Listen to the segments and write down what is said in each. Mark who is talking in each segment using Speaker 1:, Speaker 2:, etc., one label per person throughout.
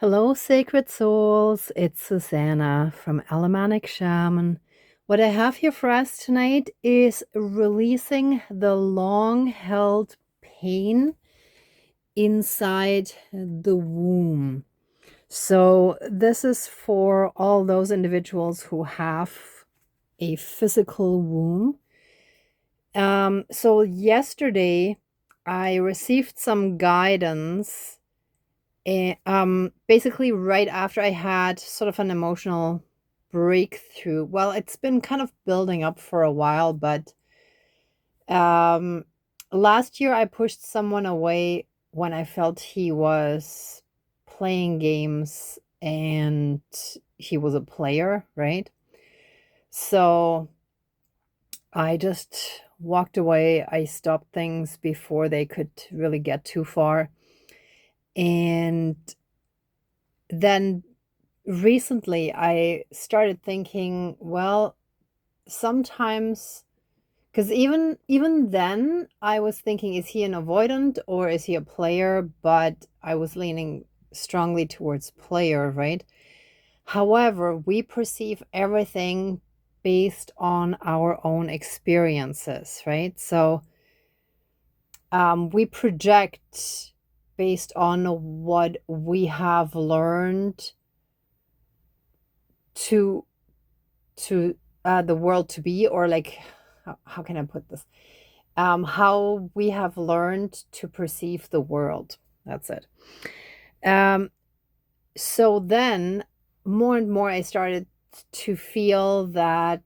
Speaker 1: Hello, sacred souls. It's Susanna from Alemannic Shaman. What I have here for us tonight is releasing the long held pain inside the womb. So, this is for all those individuals who have a physical womb. So, yesterday I received some guidance. And basically, right after I had sort of an emotional breakthrough. Well, it's been kind of building up for a while, but um, last year I pushed someone away when I felt he was playing games and he was a player, right? So I just walked away. I stopped things before they could really get too far. And then recently I started thinking, well, sometimes because even then I was thinking, is he an avoidant or is he a player? But I was leaning strongly towards player, right? However, we perceive everything based on our own experiences, right? So we project based on what we have learned to the world to be, or like how can I put this, how we have learned to perceive the world. That's it. So then more and more I started to feel that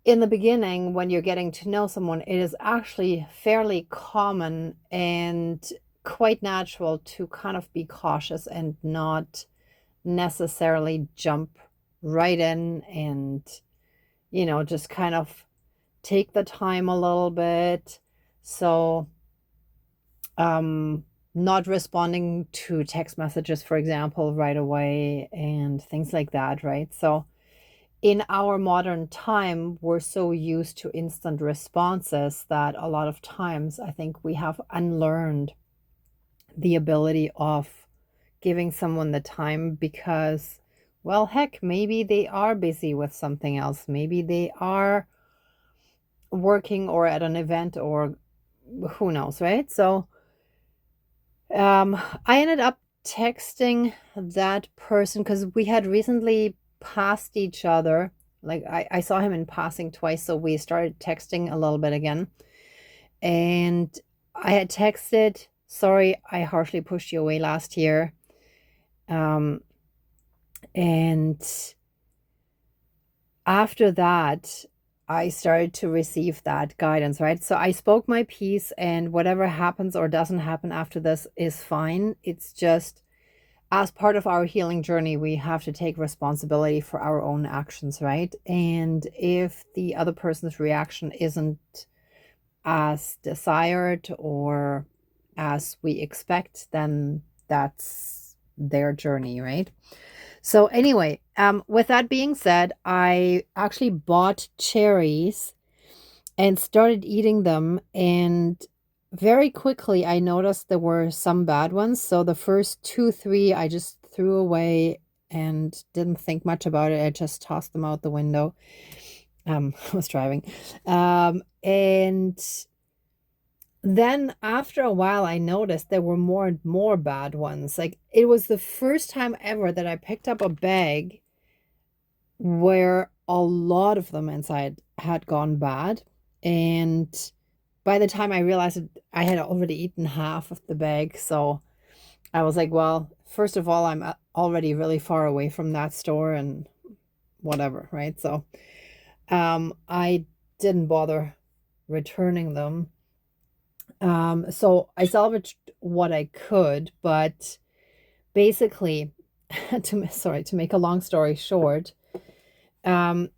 Speaker 1: in the beginning, when you're getting to know someone, it is actually fairly common and quite natural to kind of be cautious and not necessarily jump right in and, just kind of take the time a little bit. So, not responding to text messages, for example, right away and things like that, right? So, in our modern time, we're so used to instant responses that a lot of times I think we have unlearned the ability of giving someone the time because, well, heck, maybe they are busy with something else. Maybe they are working or at an event or who knows, right? So I ended up texting that person because we had recently passed each other. Like I saw him in passing twice, so we started texting a little bit again. And I had texted, sorry, I harshly pushed you away last year. Um, and after that, I started to receive that guidance, right? So I spoke my piece, and whatever happens or doesn't happen after this is fine. It's just as part of our healing journey, we have to take responsibility for our own actions, right? And if the other person's reaction isn't as desired or as we expect, then that's their journey, right? So anyway, with that being said, I actually bought cherries and started eating them, and very quickly I noticed there were some bad ones. So the first two, three I just threw away and didn't think much about it. I just tossed them out the window. I was driving. And then after a while I noticed there were more and more bad ones. Like it was the first time ever that I picked up a bag where a lot of them inside had gone bad. And by the time I realized it, I had already eaten half of the bag. So I was like, well, first of all, I'm already really far away from that store and whatever, right? So I didn't bother returning them. So I salvaged what I could, but basically, to make a long story short, um,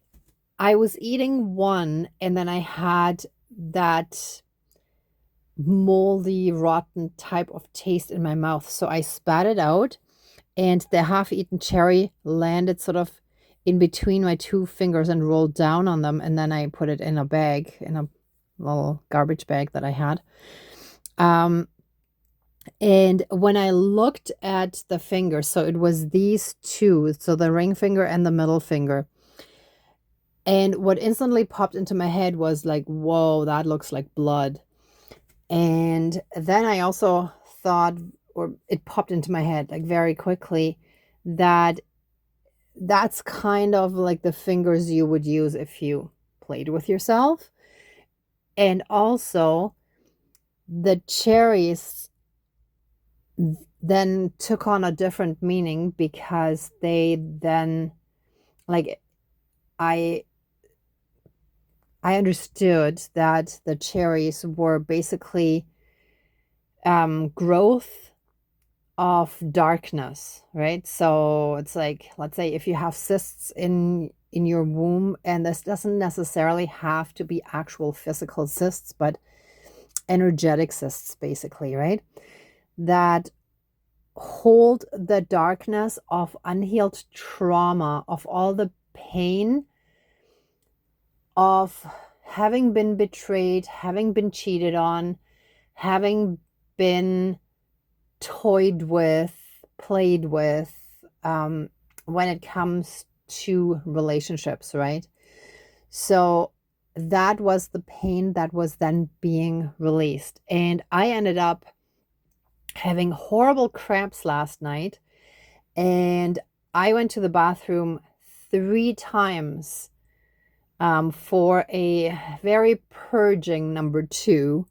Speaker 1: I was eating one and then I had that moldy, rotten type of taste in my mouth. So I spat it out, and the half-eaten cherry landed sort of in between my two fingers and rolled down on them. And then I put it in a bag, in a little garbage bag that I had. Um, And when I looked at the fingers, so it was these two, so the ring finger and the middle finger. And what instantly popped into my head was like, whoa, that looks like blood. And then I also thought, or it popped into my head like very quickly, that that's kind of like the fingers you would use if you played with yourself. And also, the cherries then took on a different meaning because they then, like, I I understood that the cherries were basically growth of darkness, right? So it's like, let's say if you have cysts in your womb, and this doesn't necessarily have to be actual physical cysts, but energetic cysts, basically, right? That hold the darkness of unhealed trauma, of all the pain of having been betrayed, having been cheated on, having been toyed with, played with, when it comes to relationships, right? So that was the pain that was then being released. And I ended up having horrible cramps last night, and I went to the bathroom 3 times for a very purging number 2.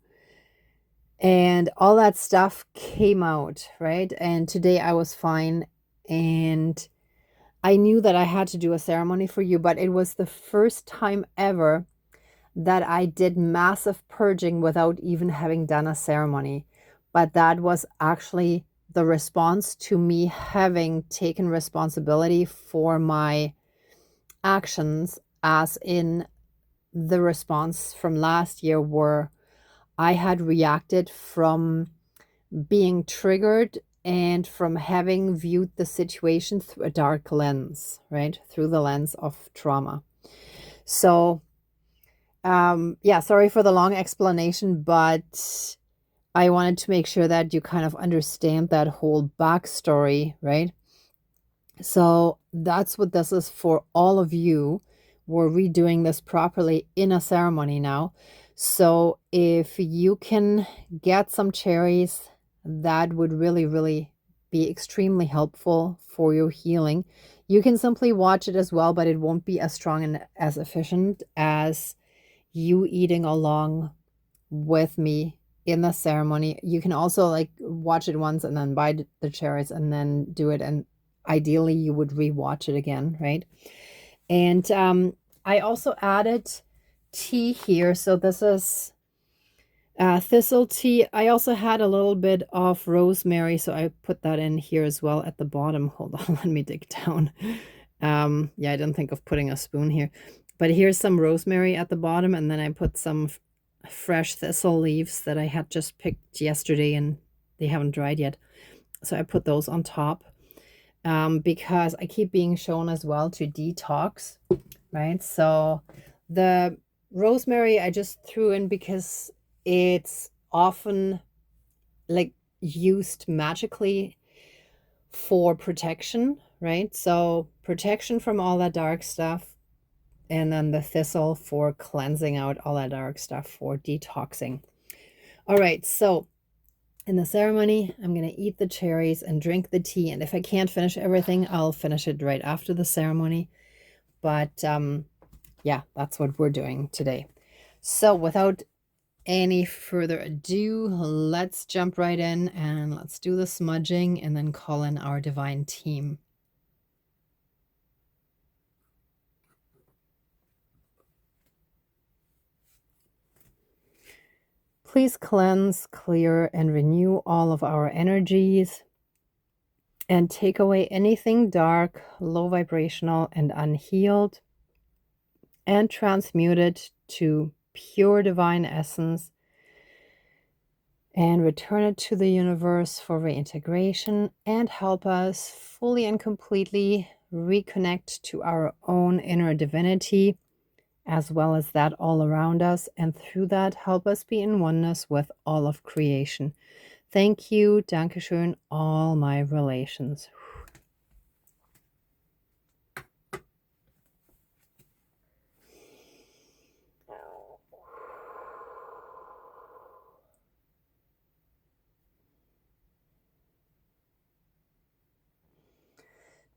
Speaker 1: And all that stuff came out, right? And today I was fine. And I knew that I had to do a ceremony for you, but it was the first time ever that I did massive purging without even having done a ceremony. But that was actually the response to me having taken responsibility for my actions, as in the response from last year where I had reacted from being triggered and from having viewed the situation through a dark lens, right? Through the lens of trauma. So, yeah, sorry for the long explanation, but I wanted to make sure that you kind of understand that whole backstory, right? So that's what this is for all of you. We're redoing this properly in a ceremony now. So if you can get some cherries, that would really, really be extremely helpful for your healing. You can simply watch it as well, but it won't be as strong and as efficient as you eating along with me in the ceremony. You can also like watch it once and then buy the cherries and then do it. And ideally you would rewatch it again, right? And I also added tea here. So this is thistle tea. I also had a little bit of rosemary, so I put that in here as well at the bottom. Hold on, let me dig down. Yeah, I didn't think of putting a spoon here, but here's some rosemary at the bottom, and then I put some fresh thistle leaves that I had just picked yesterday, and they haven't dried yet. So I put those on top because I keep being shown as well to detox, right? So the rosemary I just threw in because it's often like used magically for protection, right? So protection from all that dark stuff, and then the thistle for cleansing out all that dark stuff, for detoxing. All right, so in the ceremony, I'm going to eat the cherries and drink the tea. And if I can't finish everything, I'll finish it right after the ceremony. But yeah, that's what we're doing today. So without any further ado, let's jump right in and let's do the smudging and then call in our divine team. Please cleanse, clear, and renew all of our energies and take away anything dark, low vibrational, and unhealed, and transmute it to pure divine essence and return it to the universe for reintegration and help us fully and completely reconnect to our own inner divinity, as well as that all around us, and through that help us be in oneness with all of creation. Thank you, Dankeschön, all my relations.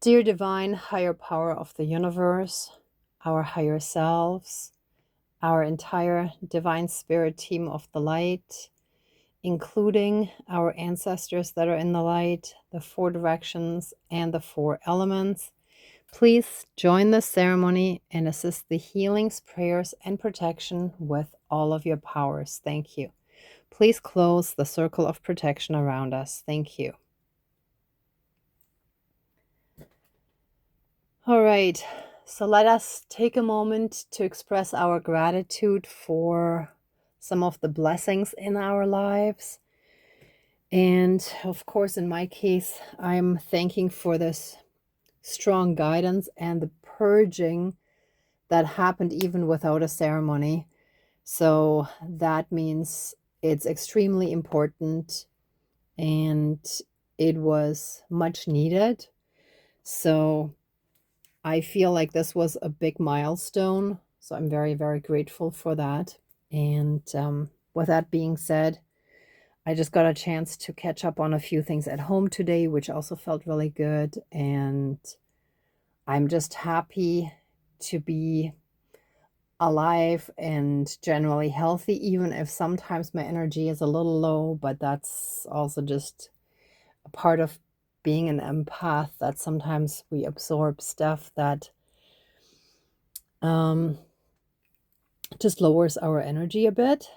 Speaker 1: Dear divine higher power of the universe, our higher selves, our entire divine spirit team of the light, including our ancestors that are in the light, the 4 directions, and the 4 elements, please join the ceremony and assist the healings, prayers, and protection with all of your powers. Thank you. Please close the circle of protection around us. Thank you. All right, so let us take a moment to express our gratitude for some of the blessings in our lives. And of course, in my case, I'm thanking for this strong guidance and the purging that happened even without a ceremony. So that means it's extremely important and it was much needed. So I feel like this was a big milestone. So I'm very, very grateful for that. And with that being said, I just got a chance to catch up on a few things at home today, which also felt really good. And I'm just happy to be alive and generally healthy, even if sometimes my energy is a little low, but that's also just a part of being an empath, that sometimes we absorb stuff that just lowers our energy a bit.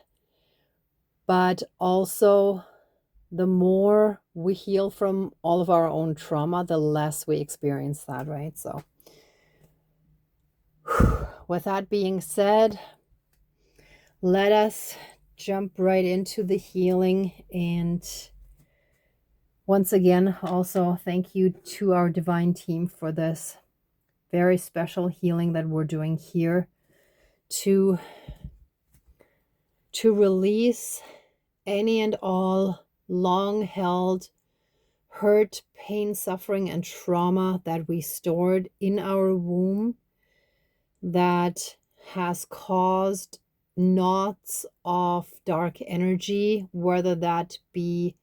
Speaker 1: But also, the more we heal from all of our own trauma, the less we experience that, right? So with that being said, let us jump right into the healing. And once again, also thank you to our divine team for this very special healing that we're doing here to release any and all long-held hurt, pain, suffering, and trauma that we stored in our womb that has caused knots of dark energy, whether that be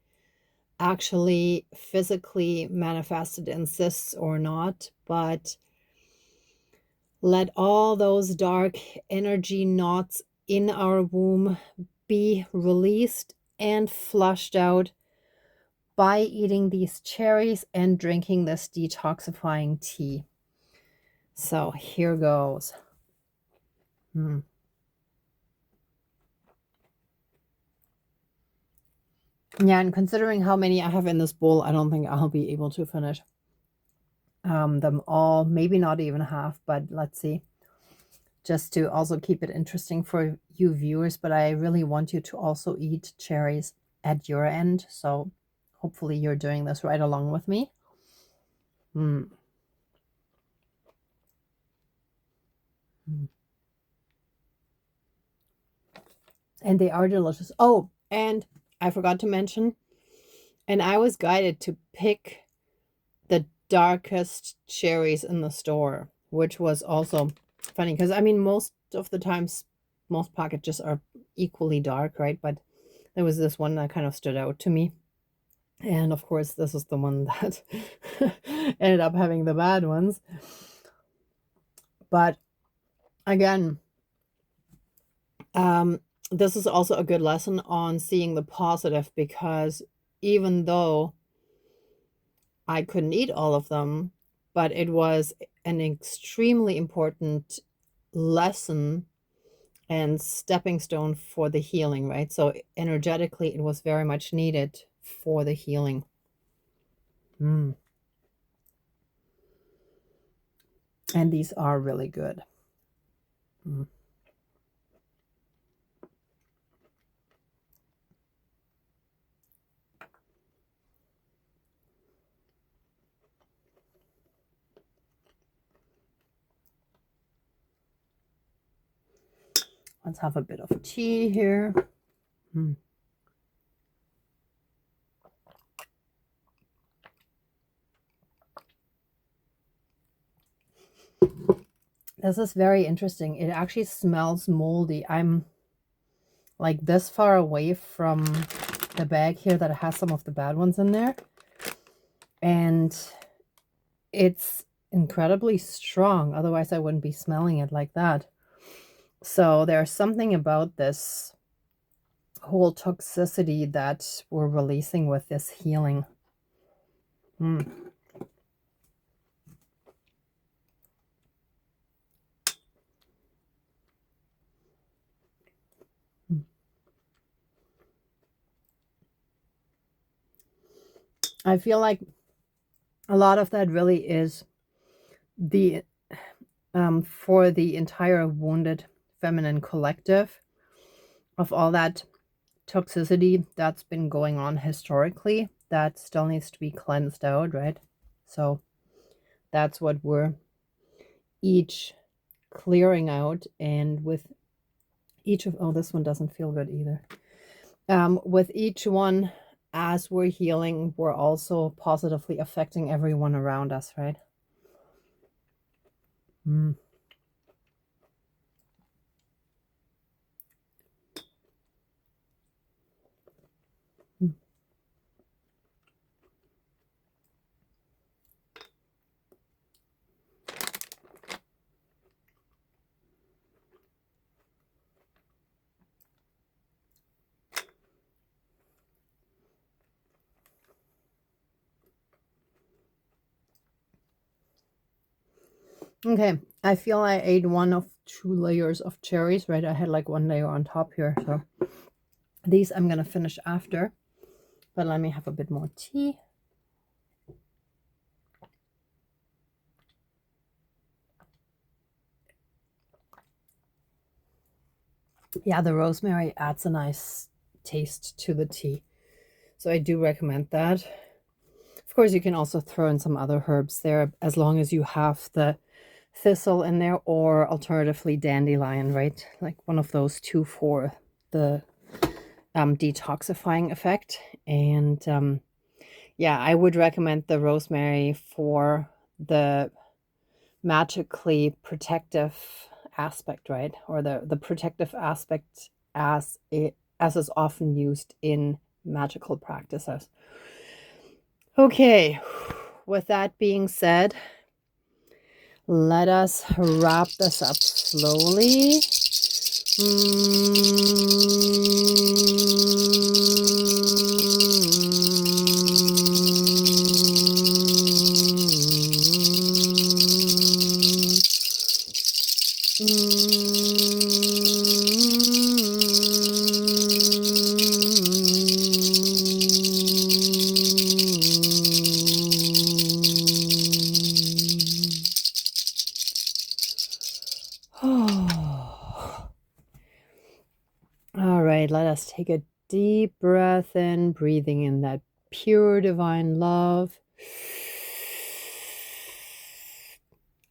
Speaker 1: actually physically manifested in cysts or not. But let all those dark energy knots in our womb be released and flushed out by eating these cherries and drinking this detoxifying tea. So here goes. Yeah, and considering how many I have in this bowl, I don't think I'll be able to finish them all. Maybe not even half, but let's see. Just to also keep it interesting for you viewers, but I really want you to also eat cherries at your end. So hopefully you're doing this right along with me. And they are delicious. Oh, and I forgot to mention, and I was guided to pick the darkest cherries in the store, which was also funny because I mean, most of the times, most packages are equally dark, right? But there was this one that kind of stood out to me. And of course, this is the one that ended up having the bad ones. But again, this is also a good lesson on seeing the positive, because even though I couldn't eat all of them, but it was an extremely important lesson and stepping stone for the healing, right? So energetically, it was very much needed for the healing. And these are really good. Let's have a bit of tea here. This is very interesting. It actually smells moldy. I'm like this far away from the bag here that has some of the bad ones in there. And it's incredibly strong. Otherwise, I wouldn't be smelling it like that. So there's something about this whole toxicity that we're releasing with this healing. I feel like a lot of that really is the for the entire wounded feminine collective of all that toxicity that's been going on historically that still needs to be cleansed out, right? So that's what we're each clearing out, and with each of, oh, this one doesn't feel good either. With each one, as we're healing, we're also positively affecting everyone around us, right? Okay, I feel I ate one of 2 layers of cherries, right? I had like 1 layer on top here, so these I'm gonna finish after, but let me have a bit more tea. Yeah, the rosemary adds a nice taste to the tea, so I do recommend that. Of course, you can also throw in some other herbs there, as long as you have the thistle in there, or alternatively dandelion, right? Like one of those two for the detoxifying effect. And yeah, I would recommend the rosemary for the magically protective aspect, right? Or the protective aspect as is often used in magical practices. Okay, with that being said, let us wrap this up slowly. All right, let us take a deep breath in, breathing in that pure divine love.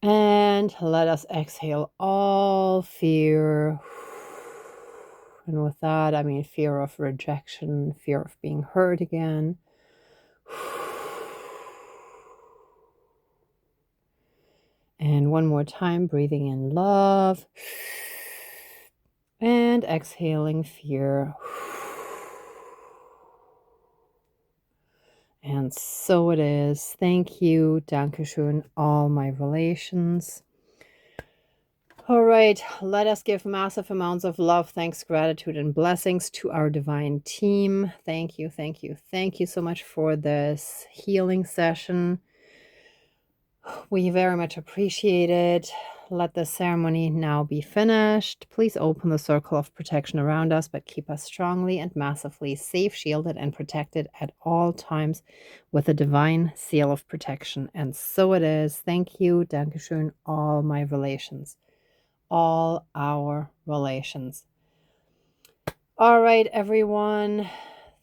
Speaker 1: And let us exhale all fear. And with that, I mean fear of rejection, fear of being hurt again. And one more time, breathing in love. And exhaling fear. And so it is. Thank you. Dankeschön, all my relations. All right, let us give massive amounts of love, thanks, gratitude, and blessings to our divine team. Thank you, thank you, thank you so much for this healing session. We very much appreciate it. Let the ceremony now be finished. Please open the circle of protection around us, but keep us strongly and massively safe, shielded, and protected at all times with a divine seal of protection. And so it is. Thank you. Dankeschön, all my relations. All our relations. All right, everyone.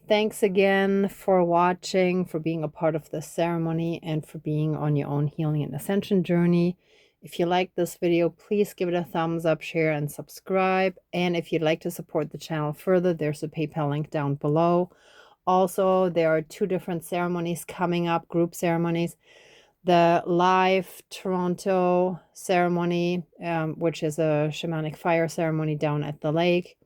Speaker 1: Thanks again for watching, for being a part of this ceremony, and for being on your own healing and ascension journey. If you like this video, please give it a thumbs up, share, and subscribe. And if you'd like to support the channel further, there's a PayPal link down below. Also, there are 2 different ceremonies coming up, group ceremonies. The live Toronto ceremony, which is a shamanic fire ceremony down at the lake,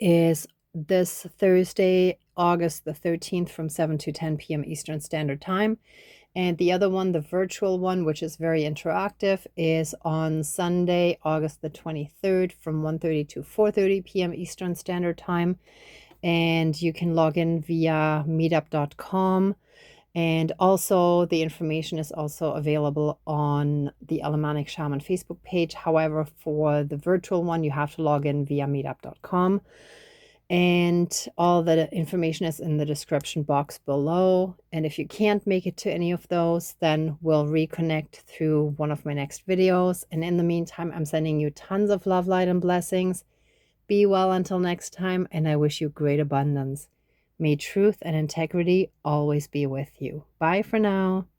Speaker 1: is this Thursday, August the 13th from 7 to 10 p.m. Eastern Standard Time. And the other one, the virtual one, which is very interactive, is on Sunday, August the 23rd from 1:30 to 4:30 p.m. Eastern Standard Time. And you can log in via meetup.com. And also the information is also available on the Alemannic Shaman Facebook page. However, for the virtual one, you have to log in via meetup.com. And all the information is in the description box below. And if you can't make it to any of those, then we'll reconnect through one of my next videos. And in the meantime, I'm sending you tons of love, light, and blessings. Be well until next time, and I wish you great abundance. May truth and integrity always be with you. Bye for now.